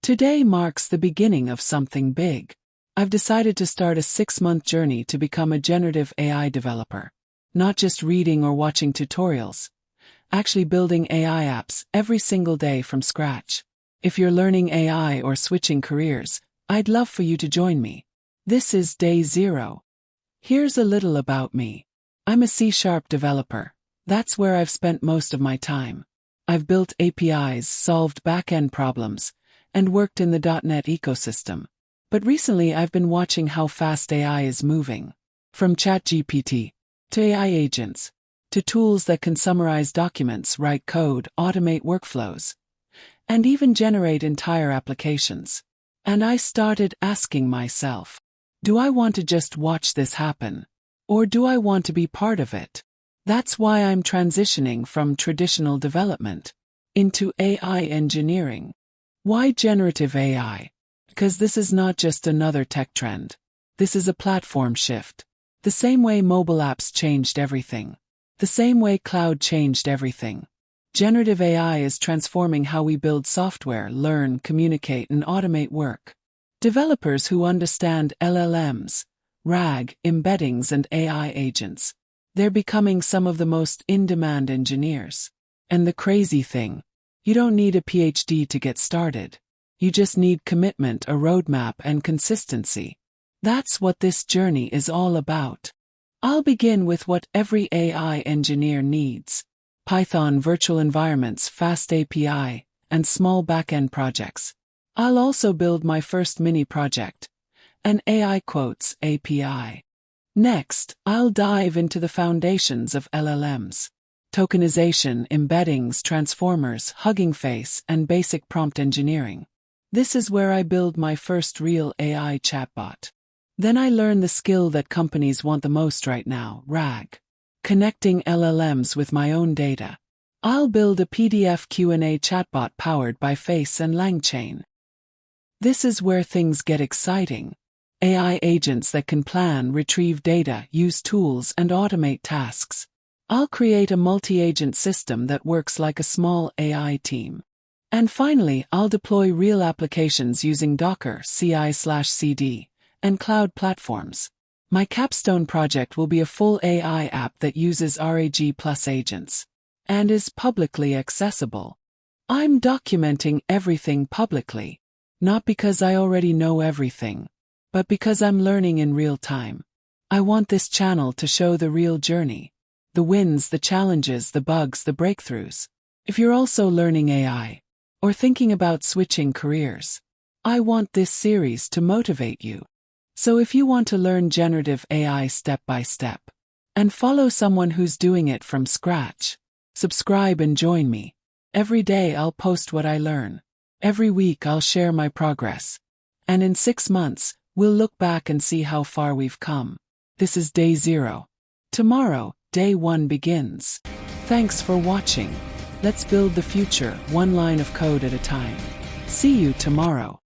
Today marks the beginning of something big. I've decided to start a 6-month journey to become a generative AI developer. Not just reading or watching tutorials, actually building AI apps every single day from scratch. If you're learning AI or switching careers, I'd love for you to join me. This is day 0. Here's a little about me. I'm a C# developer. That's where I've spent most of my time. I've built APIs, solved backend problems, and worked in the .NET ecosystem. But recently I've been watching how fast AI is moving. From ChatGPT, to AI agents, to tools that can summarize documents, write code, automate workflows, and even generate entire applications. And I started asking myself, do I want to just watch this happen? Or do I want to be part of it? That's why I'm transitioning from traditional development into AI engineering. Why generative AI? Because this is not just another tech trend. This is a platform shift. The same way mobile apps changed everything. The same way cloud changed everything. Generative AI is transforming how we build software, learn, communicate, and automate work. Developers who understand LLMs, RAG, embeddings, and AI agents, they're becoming some of the most in-demand engineers. And the crazy thing, you don't need a PhD to get started. You just need commitment, a roadmap, and consistency. That's what this journey is all about. I'll begin with what every AI engineer needs: Python, virtual environments, FastAPI, and small backend projects. I'll also build my first mini project, an AI quotes API. Next, I'll dive into the foundations of LLMs. Tokenization, embeddings, transformers, Hugging Face, and basic prompt engineering. This is where I build my first real AI chatbot. Then I learn the skill that companies want the most right now, RAG. Connecting LLMs with my own data. I'll build a PDF Q&A chatbot powered by FAISS and LangChain. This is where things get exciting. AI agents that can plan, retrieve data, use tools, and automate tasks. I'll create a multi-agent system that works like a small AI team. And finally, I'll deploy real applications using Docker, CI/CD, and cloud platforms. My capstone project will be a full AI app that uses RAG plus agents and is publicly accessible. I'm documenting everything publicly, not because I already know everything, but because I'm learning in real time. I want this channel to show the real journey, the wins, the challenges, the bugs, the breakthroughs. If you're also learning AI, or thinking about switching careers, I want this series to motivate you. So if you want to learn generative AI step by step, and follow someone who's doing it from scratch, subscribe and join me. Every day I'll post what I learn. Every week I'll share my progress. And in 6 months, we'll look back and see how far we've come. This is day 0. Tomorrow, day 1 begins. Thanks for watching. Let's build the future, one line of code at a time. See you tomorrow.